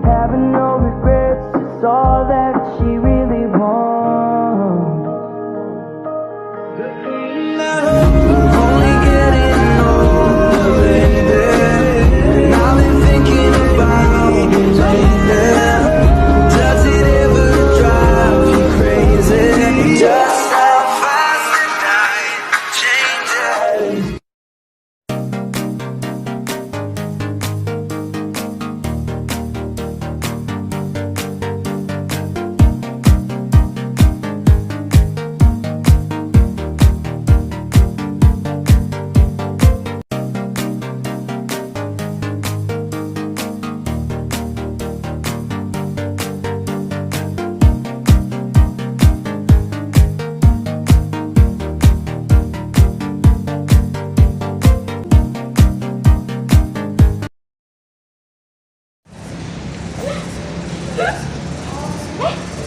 Having no regrets is all that she really wants. Only getting older, baby. And I've been thinking about you lately. Does it ever drive you crazy? Just how fast the night changes.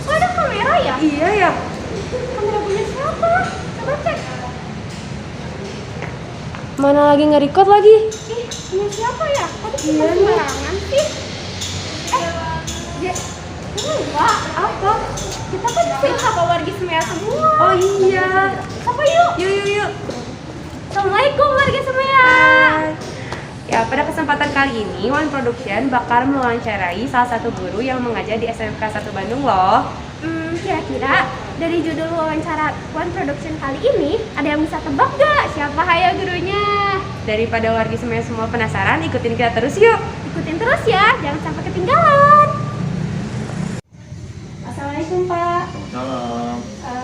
Kok ada kamera ya? Iya ya. Kamera punya siapa? Coba cek. Mana lagi nge-record lagi? Ih, punya siapa ya? Kok kita Iya nih. sembarangan sih? Enggak, apa? Kita kan sahabat wargi Semea semua. Oh iya. Apa yuk? Yuk. Assalamualaikum wargi Semea. Ya, pada kesempatan kali ini One Production bakal mewawancarai salah satu guru yang mengajar di SMK 1 Bandung loh. Kira-kira dari judul wawancara One Production kali ini ada yang bisa tebak gak siapa haya gurunya? Daripada wargi semua penasaran, ikutin kita terus yuk. Ikutin terus ya, jangan sampai ketinggalan. Assalamualaikum Pak. Salam.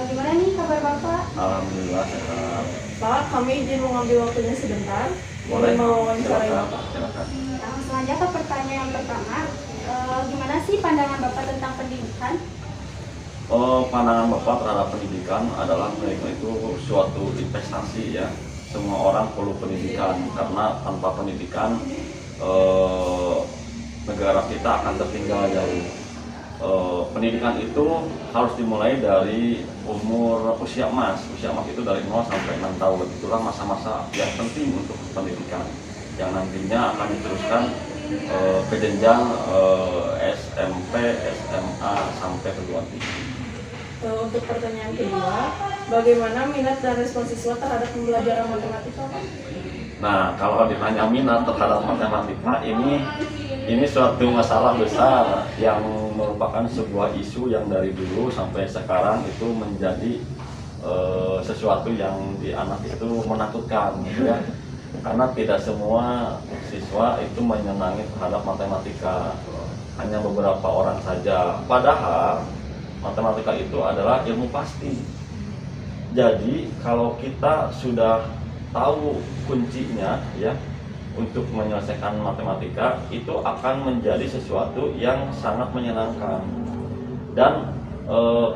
Gimana nih kabar Bapak? Alhamdulillah sehat. Pak, kami izin mengambil waktunya sebentar. Boleh. Mau wawancarai Silakan. Bapak. Silakan. Langsung aja ke pertanyaan yang pertama. Gimana sih pandangan Bapak tentang pendidikan? Pandangan Bapak terhadap pendidikan adalah itu suatu investasi ya. Semua orang perlu pendidikan karena tanpa pendidikan negara kita akan tertinggal jauh. Pendidikan itu harus dimulai dari usia emas. Usia emas itu dari 0 sampai 6 tahun. Itulah masa-masa yang penting untuk pendidikan yang nantinya akan diteruskan ke jenjang SMP, SMA sampai perguruan tinggi. Untuk pertanyaan kedua, bagaimana minat dan respon siswa terhadap pembelajaran matematika, Pak? Nah, kalau ditanya minat terhadap matematika ini suatu masalah besar yang merupakan sebuah isu yang dari dulu sampai sekarang itu menjadi sesuatu yang di anak itu menakutkan, gitu ya. Karena tidak semua siswa itu menyenangi terhadap matematika, hanya beberapa orang saja. Padahal matematika itu adalah ilmu pasti. Jadi kalau kita sudah tahu kuncinya ya untuk menyelesaikan matematika, itu akan menjadi sesuatu yang sangat menyenangkan. Dan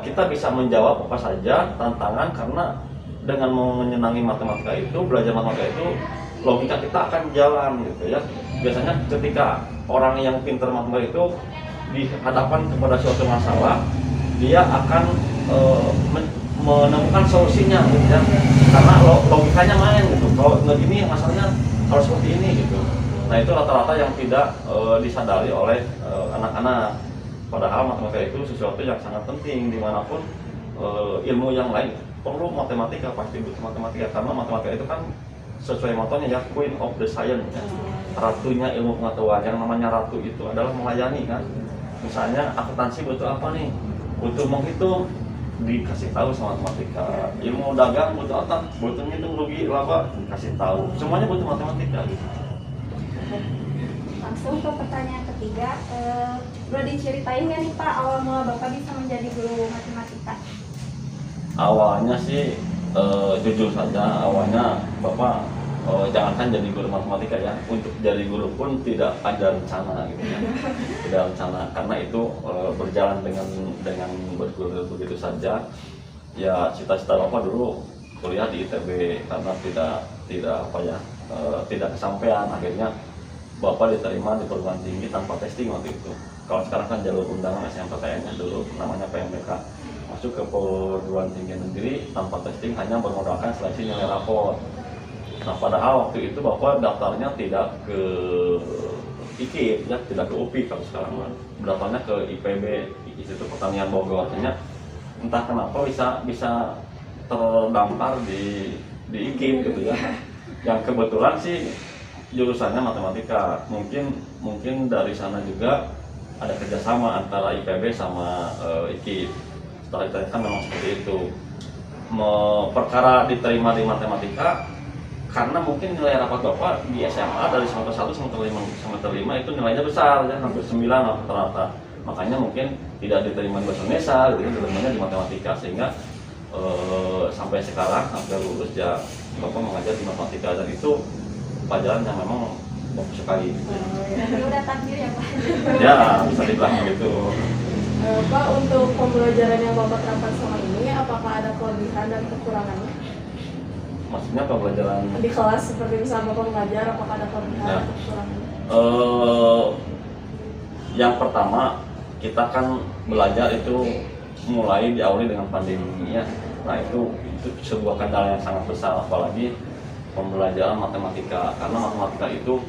kita bisa menjawab apa saja tantangan, karena dengan menyenangi matematika itu, belajar matematika itu, logika kita akan jalan gitu ya. Biasanya ketika orang yang pintar matematika itu dihadapkan kepada suatu masalah, dia akan menemukan solusinya gitu ya, karena logikanya main gitu. Kalau begini masalahnya harus seperti ini gitu. Nah, itu rata-rata yang tidak disadari oleh anak-anak. Padahal matematika itu sesuatu yang sangat penting dimanapun ilmu yang lain perlu matematika, pasti butuh matematika, karena matematika itu kan sesuai motonya ya, Queen of the Science ya. Ratunya ilmu pengetahuan. Yang namanya ratu itu adalah melayani kan. Misalnya akuntansi butuh apa nih? Butuh menghitung, dikasih tahu sama matematika. Ilmu dagang butuh apa? Butuh ngitung rugi laba, dikasih tahu. Semuanya butuh matematika gitu. Langsung ke pertanyaan ketiga. Boleh diceritain nggak nih Pak awal mula Bapak bisa menjadi guru matematika? Awalnya sih jujur saja, awalnya Bapak jangankan jadi guru matematika ya, untuk jadi guru pun tidak ada rencana gitu ya. Tidak rencana, karena itu berjalan dengan berguru begitu saja. Ya cita-cita Bapak dulu kuliah di ITB, karena tidak kesampaian. Akhirnya Bapak diterima di perguruan tinggi tanpa testing waktu itu. Kalau sekarang kan jalur undangan SNMPTN-nya dulu namanya PMDK. Masuk ke perguruan tinggi negeri tanpa testing, hanya bermodalkan seleksi nilai rapor. Nah, padahal waktu itu Bapak daftarnya tidak ke IKIP ya, tidak ke UPI kalau sekarang mah. Berapanya ke IPB, Institut Pertanian Bogor. Hanya entah kenapa bisa terdampar di IKIP gitu ya. Yang kebetulan sih jurusannya matematika. Mungkin dari sana juga ada kerjasama antara IPB sama IKIP. Setelah itu kan memang seperti itu. Perkara diterima di matematika karena mungkin nilai rapat Bapak di SMA dari semester 1 semester 5 itu nilainya besar ya, hampir 9 rata-rata. Makanya mungkin tidak diterima di bahasa Indonesia gitu, diterimanya di matematika, sehingga sampai sekarang sampai lulus ya Bapak mengajar di matematika, dan itu pelajaran yang memang Bapak sukai. Ini udah takdir ya Pak. Ya, bisa dibilang begitu. Pak, untuk pembelajaran yang Bapak terapkan selama ini, apakah ada kelebihan dan kekurangannya? Maksudnya pembelajaran Di kelas seperti misalnya Bapak mengajar, apakah ada kelebihan Ya. dan kekurangannya? Yang pertama, kita kan belajar itu mulai diawali dengan pandemi ya. Nah itu sebuah kendala yang sangat besar, apalagi pembelajaran matematika, karena matematika itu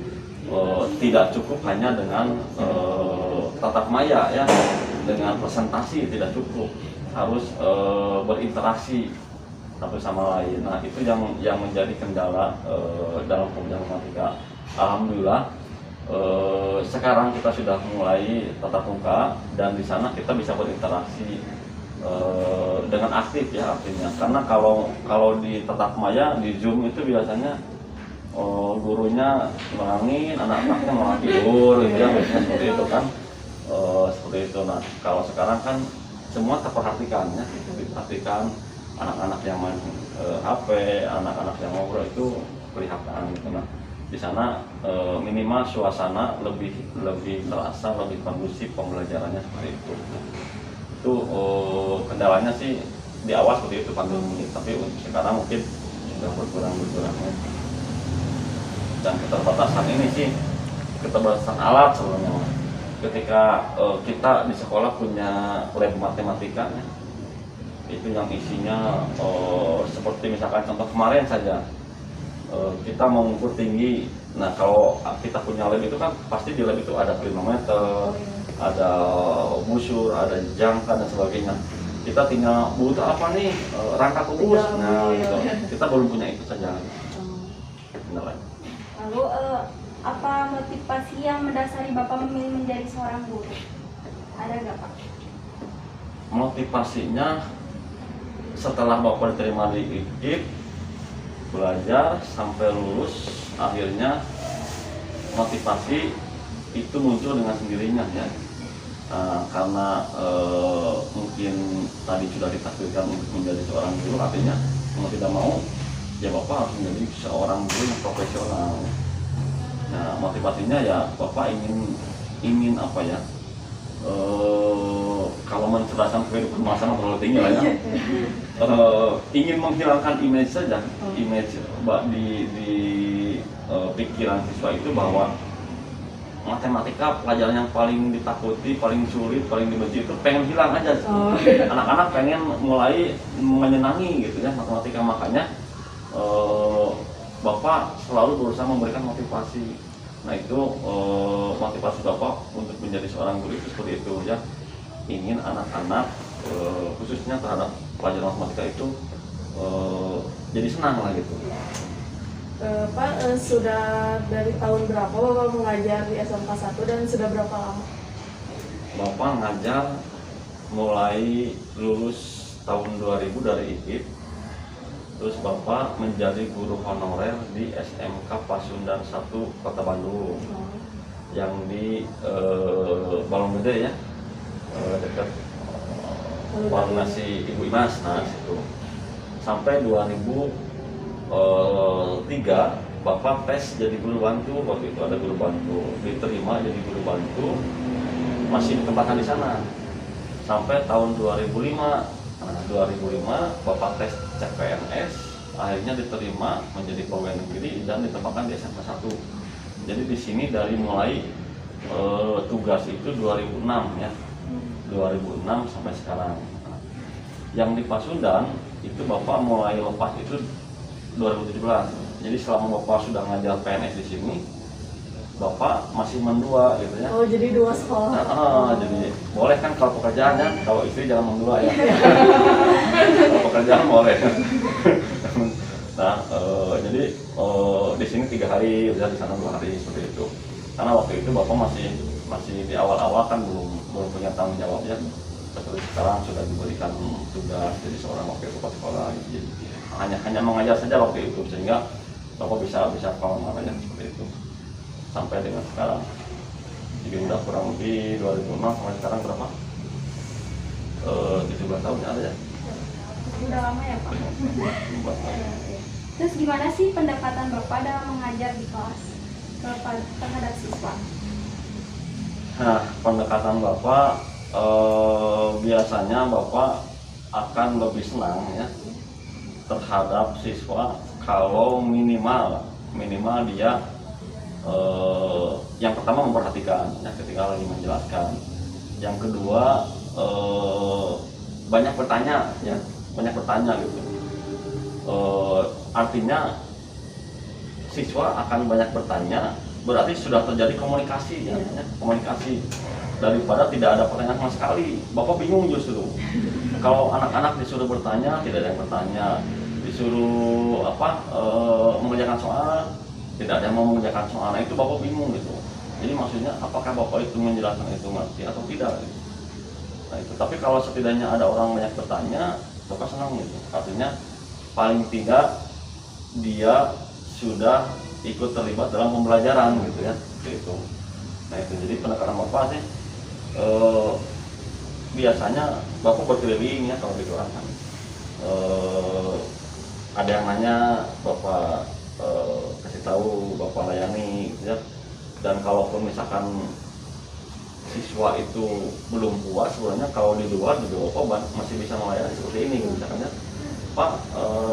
tidak cukup hanya dengan tatap maya ya, dengan presentasi tidak cukup, harus berinteraksi satu sama lain. Nah itu yang menjadi kendala dalam pembelajaran matematika. Alhamdulillah sekarang kita sudah mulai tatap muka, dan di sana kita bisa berinteraksi dengan aktif ya artinya. Karena kalau di tatap maya di Zoom itu biasanya gurunya nerangin, anak-anaknya malah tidur gitu ya, biasanya seperti itu kan. Seperti itu. Nah kalau sekarang kan semua terperhatikan ya, diperhatikan, anak-anak yang main HP, anak-anak yang ngobrol itu kelihatan gitu. Nah di sana minimal suasana lebih terasa, lebih kondusif pembelajarannya seperti itu. Itu kendalanya sih di awal seperti itu pandemi, tapi untuk sekarang mungkin sudah berkurang. Dan keterbatasan ini sih keterbatasan alat sebenarnya. Ketika kita di sekolah punya lab matematika ya, itu yang isinya seperti misalkan contoh kemarin saja, kita mau mengukur tinggi. Nah kalau kita punya lab itu kan pasti di lab itu ada klimameter, ada busur, ada jangka dan sebagainya. Kita tinggal butuh apa nih, rangka kubus. Nah gitu. Kita belum punya itu saja. Benar. Lalu apa motivasi yang mendasari Bapak memilih menjadi seorang guru? Ada nggak Pak? Motivasinya setelah Bapak diterima di IKIP, belajar sampai lulus, akhirnya motivasi itu muncul dengan sendirinya ya. Karena mungkin tadi sudah ditakdirkan untuk menjadi seorang guru, artinya mau tidak mau ya Bapak harus menjadi seorang guru yang profesional. Nah motivasinya ya Bapak ingin apa ya, kalau mencerdaskan kehidupan masyarakat terlalu tinggi lah ya. Ingin menghilangkan image saja, image di pikiran siswa itu bahwa matematika pelajaran yang paling ditakuti, paling sulit, paling dibenci itu pengen hilang aja. Anak-anak pengen mulai menyenangi gitu ya matematika. Makanya Bapak selalu berusaha memberikan motivasi. Nah itu motivasi Bapak untuk menjadi seorang guru itu seperti itu ya. Ingin anak-anak khususnya terhadap pelajaran matematika itu jadi senang lah gitu. Pak, sudah dari tahun berapa Bapak mengajar di SMK 1 dan sudah berapa lama? Bapak ngajar mulai lulus tahun 2000 dari IKIP. Terus Bapak menjadi guru honorer di SMK Pasundan 1 Kota Bandung, yang di Balong Gede ya, dekat warung nasi Ibu Imas. Nah situ sampai 2003 Bapak tes jadi guru bantu. Waktu itu ada guru bantu, diterima jadi guru bantu, masih ditempatkan di sana sampai tahun 2005. Nah, 2005 Bapak tes CPNS, akhirnya diterima menjadi pegawai negeri dan ditempatkan di SMK 1. Jadi di sini dari mulai tugas itu 2006 ya, 2006 sampai sekarang. Yang di Pasundan itu Bapak mulai lepas itu 2017. Jadi selama Bapak sudah ngajar PNS di sini, bapak masih mendua gitu ya. Oh, jadi 2 sekolah. Jadi boleh kan kalau pekerjaannya, kalau istri jangan mendua ya. Kalau pekerjaan boleh. Nah, jadi di sini 3 hari, udah di sana 2 hari seperti itu. Karena waktu itu bapak masih di awal-awal kan belum punya tanggung jawab ya. Seperti sekarang sudah diberikan tugas jadi seorang wakil kepala sekolah. Jadi hanya mengajar saja waktu itu, sehingga bapak bisa paham aja seperti itu. Sampai dengan sekarang, jadi udah kurang lebih 2006 sampai sekarang berapa? 17 tahun ada ya? Udah lama ya Pak. 17 tahun. Terus gimana sih pendekatan Bapak dalam mengajar di kelas terhadap siswa? Nah, pendekatan bapak biasanya bapak akan lebih senang ya terhadap siswa kalau minimal dia yang pertama memperhatikan ya, ketika lagi menjelaskan. Yang kedua banyak bertanya ya, gitu. Artinya siswa akan banyak bertanya, berarti sudah terjadi komunikasi ya, komunikasi, daripada tidak ada pertanyaan sama sekali. Bapak bingung justru kalau anak-anak disuruh bertanya, tidak ada yang bertanya, disuruh mengerjakan soal, tidak ada yang mau mengerjakan soal. Nah, itu bapak bingung gitu. Jadi maksudnya apakah bapak itu menjelaskan itu ngerti atau tidak gitu. Nah itu, tapi kalau setidaknya ada orang banyak bertanya, bapak senang gitu. Artinya paling tidak dia sudah ikut terlibat dalam pembelajaran gitu ya, gitu. Nah itu, jadi pendekatan bapak sih biasanya bapak berkeliling ya kalau di kelas kan. Ada yang nanya, bapak kasih tahu, bapak layani gitu ya. Dan kalaupun misalkan siswa itu belum puas, sebenarnya kalau di luar juga bapak masih bisa melayani seperti ini gitu. Misalkan ya, Pak,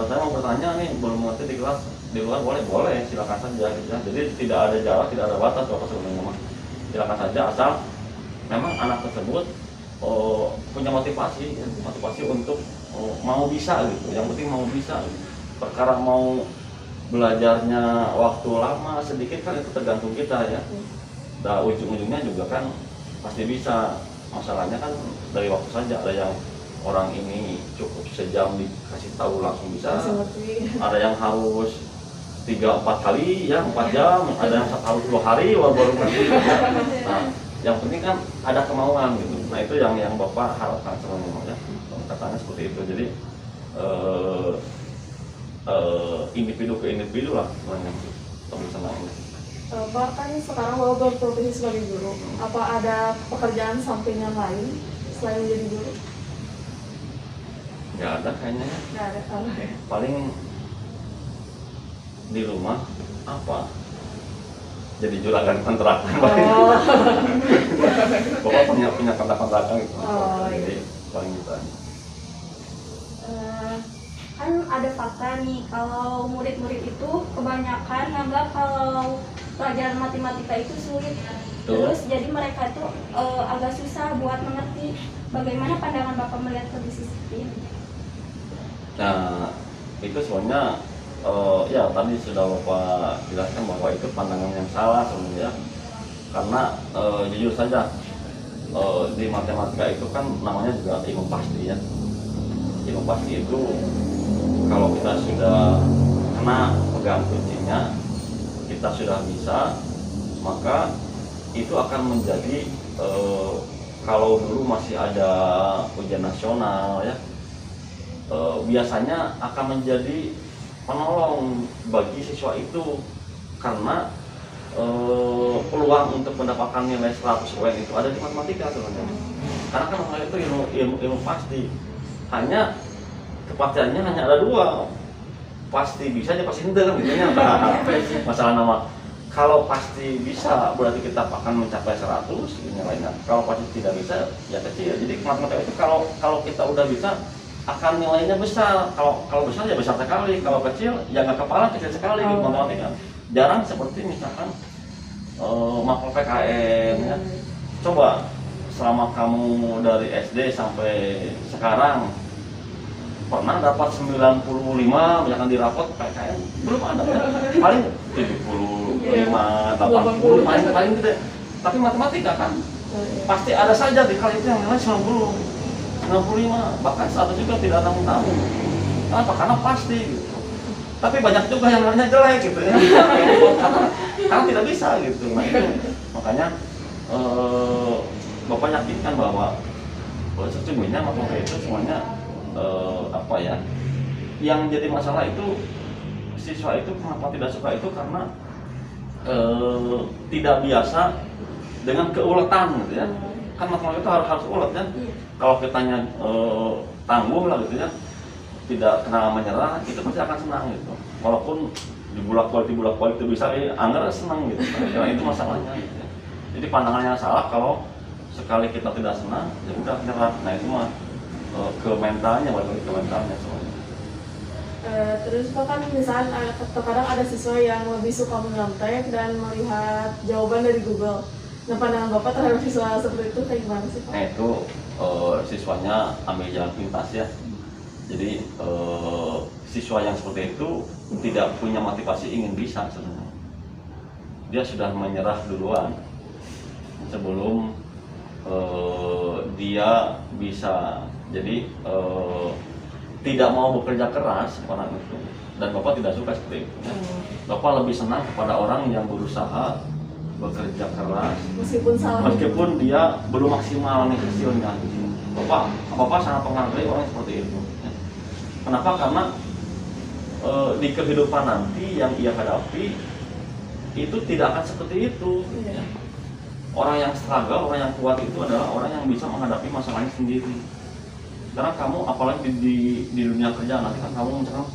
saya mau bertanya nih, belum ngerti di kelas, di luar boleh silakan saja gitu ya. Jadi tidak ada jarak, tidak ada batas bapak sebenarnya mah. Silakan saja asal memang anak tersebut punya motivasi untuk mau bisa gitu. Yang penting mau bisa gitu. Perkara mau belajarnya waktu lama sedikit kan itu tergantung kita ya. Nah ujung-ujungnya juga kan pasti bisa. Masalahnya kan dari waktu saja. Ada yang orang ini cukup sejam dikasih tahu langsung bisa. Ada yang harus 3-4 kali ya, 4 jam. Ada yang harus 2 hari baru ngerti. Nah yang penting kan ada kemauan gitu. Nah itu yang bapak harapkan sebenarnya ya. Katanya seperti itu. Jadi individu ke individu lah sebenarnya lebih senang. Pak kan sekarang Bapak berprofesi sebagai guru. Apa ada pekerjaan sampingan lain selain menjadi guru? Nggak ada kayaknya. Nggak ada. Paling di rumah apa? Jadi juragan kontrakan. Bapak punya kontrakan gitu. Jadi paling gitu aja. Kan ada fakta nih kalau murid-murid itu kebanyakan nganggap kalau pelajaran matematika itu sulit. Terus jadi mereka itu agak susah buat mengerti. Bagaimana pandangan Bapak melihat kondisi seperti ini? Nah itu sebenarnya ya tadi sudah Bapak jelaskan bahwa itu pandangan yang salah sebenarnya. Karena jujur saja di matematika itu kan namanya juga ilmu pasti ya. Ilmu pasti itu kalau kita sudah kena pegang kuncinya, kita sudah bisa, maka itu akan menjadi kalau dulu masih ada ujian nasional ya, biasanya akan menjadi penolong bagi siswa itu, karena peluang untuk mendapatkan nilai 100 UN itu ada di matematika sebenarnya. Karena kan itu ilmu pasti. Hanya kepastiannya hanya ada 2, pasti bisa aja pasti enggak kan gitu ya. Masalah nama kalau pasti bisa berarti kita akan mencapai 100 nilainya. Kalau pasti tidak bisa ya kecil. Jadi matematika itu kalau kita udah bisa akan nilainya besar. Kalau besar ya besar sekali. Kalau kecil ya nggak kepala kecil sekali gitu matematika. Jarang seperti misalkan mapel PKN ya. Coba selama kamu dari SD sampai sekarang pernah dapat 95 misalkan di rapot PKN belum ada ya. Paling 70 75, 80 paling gede. Tapi matematika kan pasti ada saja di kali itu yang nilai 90, 95, bahkan 100 juga tidak namun-namun. Kenapa? Karena pasti gitu. Tapi banyak juga yang nilainya jelek gitu ya. Karena tidak bisa gitu. Nah itu makanya Bapak yakinkan bahwa sesungguhnya matematika itu semuanya apa ya? Yang jadi masalah itu siswa itu kenapa tidak suka itu karena tidak biasa dengan keuletan gitu ya. Kan matematika itu harus ulet kan. Kalau kitanya tangguh lah gitu ya, tidak kena menyerah, itu pasti akan senang gitu. Walaupun dibulak-balik itu bisa, anggar senang gitu. Karena itu masalahnya gitu ya. Jadi pandangannya salah kalau sekali kita tidak senang, ya udah nyerah. Nah itu mah ke mentalnya, balik ke mentalnya semuanya. Terus kan misalnya terkadang ada siswa yang lebih suka menyontek dan melihat jawaban dari Google. Nah pandangan Bapak terhadap siswa seperti itu kayak gimana sih Pak? Nah itu siswanya ambil jalan pintas ya. Jadi siswa yang seperti itu tidak punya motivasi ingin bisa sebenarnya. Dia sudah menyerah duluan sebelum dia bisa. Jadi tidak mau bekerja keras orang itu, dan Bapak tidak suka seperti itu. Bapak lebih senang kepada orang yang berusaha bekerja keras meskipun dia belum maksimal nih hasilnya. Bapak sangat menghargai orang seperti itu. Kenapa? Karena di kehidupan nanti yang ia hadapi itu tidak akan seperti itu. Orang yang struggle, orang yang kuat itu adalah orang yang bisa menghadapi masalahnya sendiri. Karena kamu apalagi di dunia kerja nanti kan kamu misalkan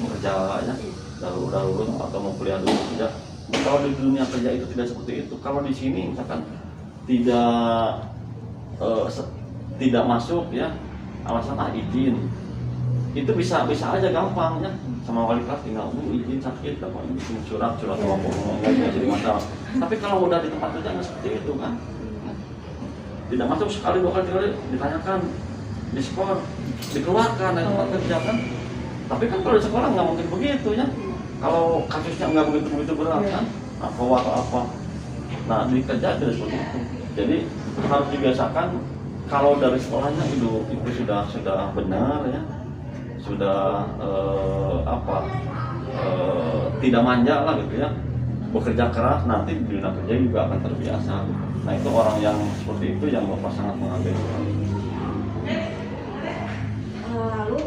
bekerja ya darurat atau mau kuliah dulu ya. Kalau di dunia kerja itu tidak seperti itu. Kalau di sini misalkan tidak masuk ya alasan izin, itu bisa aja gampang ya, sama wali kelas tinggal izin sakit apa ini surat sama enggak jadi masalah. Tapi kalau udah di tempat kerja nggak seperti itu kan, tidak masuk sekali 2 kali ditanyakan, diskor, dikeluarkan dari tempat kerja kan. Tapi kan kalau di sekolah nggak mungkin begitu ya. Kalau kasusnya nggak begitu berat kan, atau apa. Nah di kerja tidak seperti itu. Jadi harus dibiasakan kalau dari sekolahnya itu sudah benar ya, sudah tidak manja lah gitu ya, bekerja keras, nanti di dunia kerja juga akan terbiasa. Nah itu orang yang seperti itu yang Bapak sangat menghargai. Lalu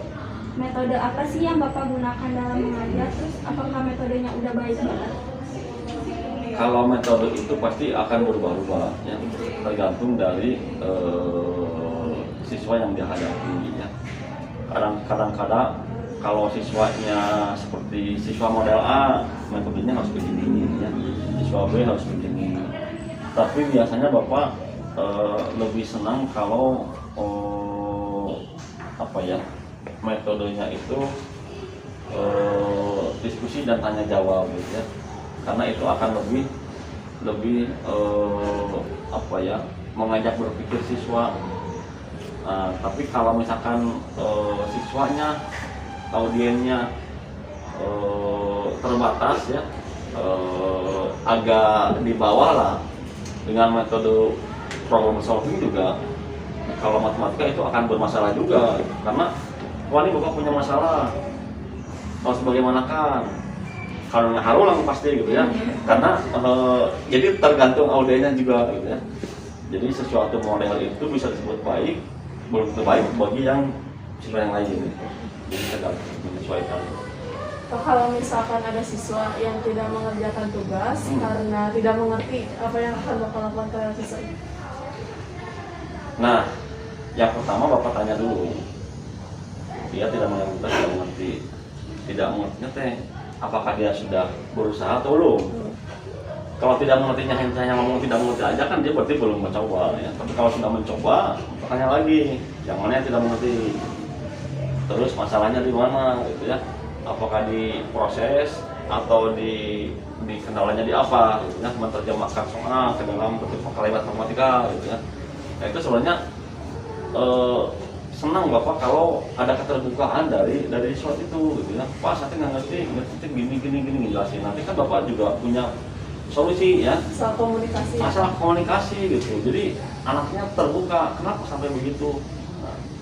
metode apa sih yang Bapak gunakan dalam mengajar? Terus apakah metodenya udah baik banget? Kalau metode itu pasti akan berubah-ubah ya, tergantung dari siswa yang dihadapi ya. Kadang-kadang kalau siswanya seperti siswa model A, metodenya harus begini ya. Siswa B harus begini. Tapi biasanya Bapak lebih senang kalau metodenya itu diskusi dan tanya jawab gitu ya. Karena itu akan lebih mengajak berpikir siswa. Tapi kalau misalkan siswanya audiennya terbatas ya, agak di bawah lah, dengan metode problem solving juga kalau matematika itu akan bermasalah juga, karena wah ini Bapak punya masalah, harus bagaimanakah? Kalau nggak harulang pasti gitu ya, karena jadi tergantung audiennya juga gitu ya. Jadi sesuatu model itu bisa disebut baik, belum tentu baik bagi yang siswa yang lain gitu. Jadi tergantung menyesuaikan. Kalau misalkan ada siswa yang tidak mengerjakan tugas karena tidak mengerti, apa yang akan Bapak lakukan terhadap siswa itu? Nah, yang pertama Bapak tanya dulu, dia tidak mengerti, tidak mengertinya teh, apakah dia sudah berusaha atau belum? Kalau tidak mengertinya hanya ngomong tidak mengerti aja kan dia berarti belum mencoba ya. Tapi kalau sudah mencoba, tanya lagi, yang mana yang tidak mengerti. Terus masalahnya di mana gitu ya? Apakah di proses atau di kendalanya di apa gitu ya? Menerjemahkan soal ke dalam bentuk kalimat matematika gitu ya. Nah itu sebenarnya senang Bapak kalau ada keterbukaan dari siswa itu gitu ya. Pak saya nggak ngerti gini jelasin. Nanti kan Bapak juga punya solusi ya. Masalah komunikasi gitu. Jadi anaknya terbuka. Kenapa sampai begitu?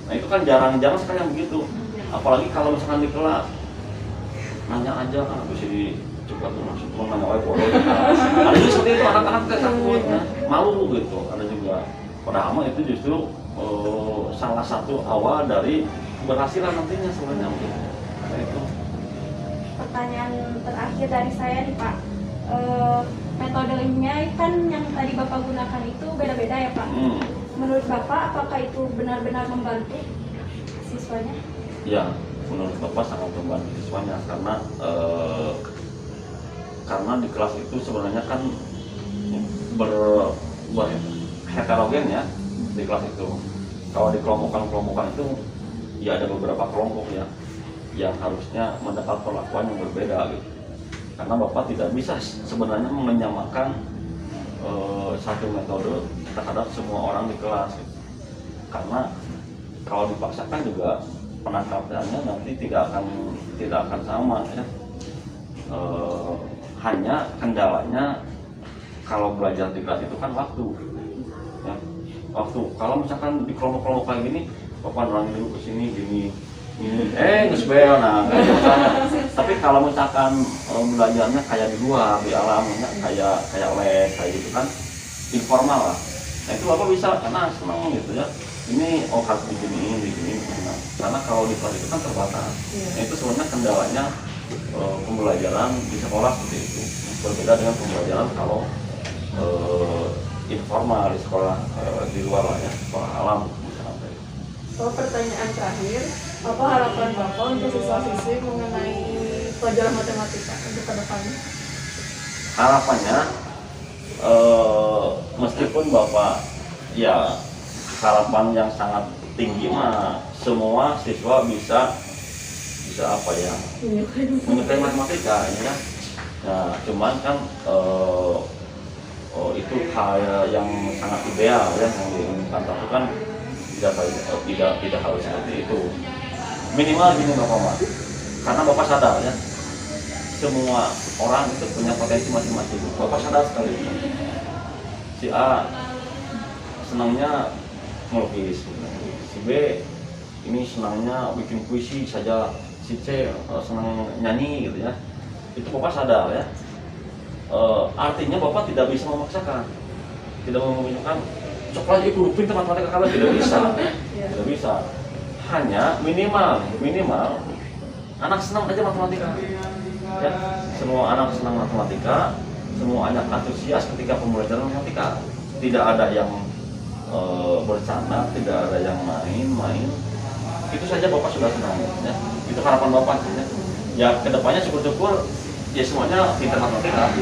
Nah itu kan jarang-jarang sekali yang begitu. Apalagi kalau misalkan di kelas nanya aja kan bisa dicoba tuh masuk nanya oleh bodoh. Ada juga seperti itu anak-anak takut, ya. Malu gitu. Ada juga. Padahal itu justru salah satu awal dari keberhasilan nantinya sebenarnya. Nah, itu. Pertanyaan terakhir dari saya nih Pak, metodenya kan yang tadi Bapak gunakan itu beda-beda ya Pak. Menurut Bapak apakah itu benar-benar membantu siswanya? Ya, menurut Bapak sangat membantu siswanya karena di kelas itu sebenarnya kan heterogen ya di kelas itu. Kalau di kelompok-kelompok itu ya ada beberapa kelompok ya yang harusnya mendapat perlakuan yang berbeda gitu. Karena Bapak tidak bisa sebenarnya menyamakan satu metode terhadap semua orang di kelas gitu. Karena kalau dipaksakan juga penangkapannya nanti tidak akan sama ya. Hanya kendalanya kalau belajar di kelas itu kan waktu ya. Waktu kalau misalkan di kelompok-kelompok kayak gini Bapak nerangin dulu ke sini gini ngesbel nah tapi kalau misalkan belajarnya kayak di luar di alamnya kayak les kayak gitu kan informal lah. Nah itu Bapak bisa karena senang gitu ya. Ini harus begini. Nah, karena kalau di kelas itu kan terbatas. Nah itu sebenarnya kendalanya pembelajaran di sekolah seperti itu. Berbeda dengan pembelajaran kalau informal di sekolah di luar lah ya, sekolah alam misalnya. Pertanyaan terakhir, apa harapan Bapak untuk siswa-siswi mengenai pelajaran matematika untuk ke depannya? Harapannya meskipun Bapak ya harapan yang sangat tinggi mah semua siswa bisa apa ya menyukai matematika ya. Nah cuman kan itu hal yang sangat ideal ya yang diinginkan, tapi kan tidak harus seperti itu. Minimal gini Bapak, karena Bapak sadar ya semua orang itu punya potensi masing-masing. Bapak sadar sekali si A senangnya melukis, si B ini senangnya bikin puisi saja, si C senang nyanyi gitu ya. Itu Bapak sadar ya. Artinya Bapak tidak bisa memaksakan, tidak meminta coklat itu pintar matematika kalau tidak bisa. Hanya minimal anak senang aja matematika. Ya, semua anak senang matematika, semua anak antusias ketika pembelajaran matematika. Tidak ada yang bercanda, tidak ada yang main. Itu saja Bapak sudah senang. Ya. Itu harapan Bapak. Ya kedepannya syukur-syukur ya semuanya pintar matematika.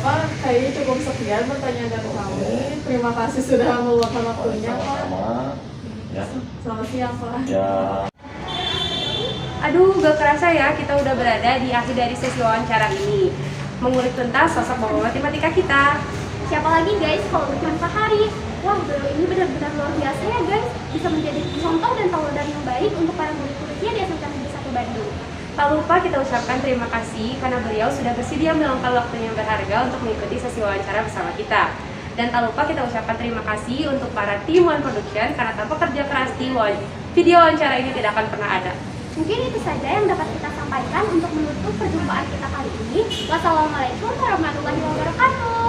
Pak, kayaknya cukup sekian pertanyaan dari kami. Terima kasih sudah meluangkan waktunya, Pak. Ya. Selamat siang, Pak. Ya. Aduh, gak kerasa ya kita udah berada di akhir dari sesi wawancara ini, mengulik tuntas sosok bapak matematika kita. Siapa lagi guys kalau bukan Pak Hari? Wah, beliau ini benar-benar luar biasa ya guys. Bisa menjadi contoh dan tauladan yang baik untuk para murid-muridnya di SMK Negeri 1 Bandung. Tak lupa kita ucapkan terima kasih karena beliau sudah bersedia meluangkan waktunya yang berharga untuk mengikuti sesi wawancara bersama kita. Dan tak lupa kita ucapkan terima kasih untuk para tim One Production karena tanpa kerja keras tim One, video wawancara ini tidak akan pernah ada. Mungkin itu saja yang dapat kita sampaikan untuk menutup perjumpaan kita kali ini. Wassalamualaikum warahmatullahi wabarakatuh.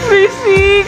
Berisik.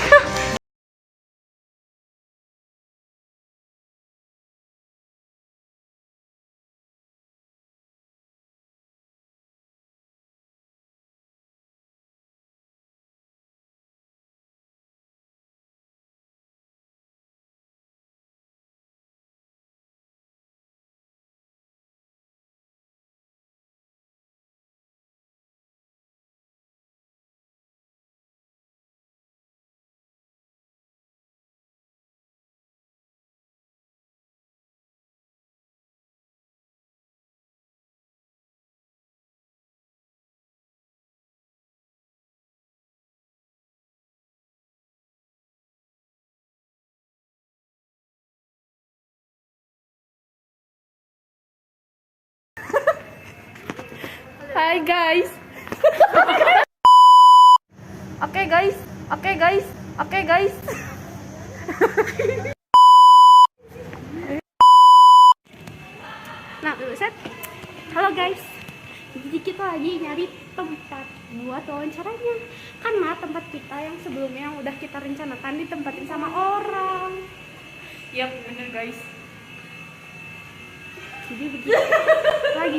Hai guys. Oke guys. Nah, set. Halo guys. Jadi kita lagi nyari tempat buat wawancaranya. Karena tempat kita yang sebelumnya yang udah kita rencanakan ditempatin sama orang. Yap, bener guys. Jadi begitu. lagi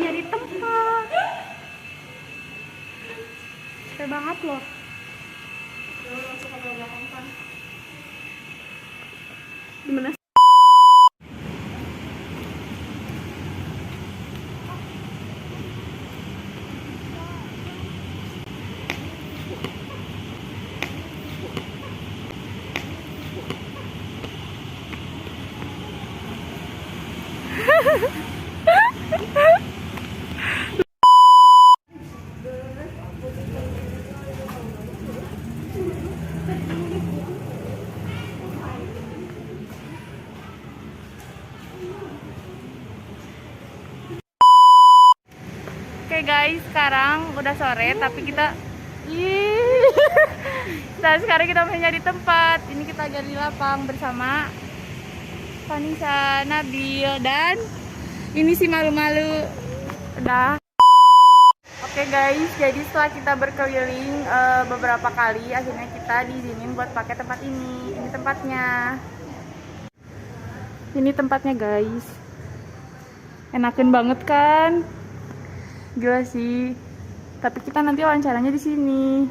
nyari tempat. Capek banget loh. Gimana? Oke guys, sekarang udah sore tapi kita dan sekarang kita mau nyari tempat. Ini kita lagi di lapang bersama Vanessa, Nabil, dan ini si malu-malu. Udah. Oke guys, jadi setelah kita berkeliling beberapa kali, akhirnya kita diizinin buat pakai tempat ini. Ini tempatnya. Ini tempatnya guys. Enakin banget kan? Gila sih. Tapi kita nanti wawancaranya di sini.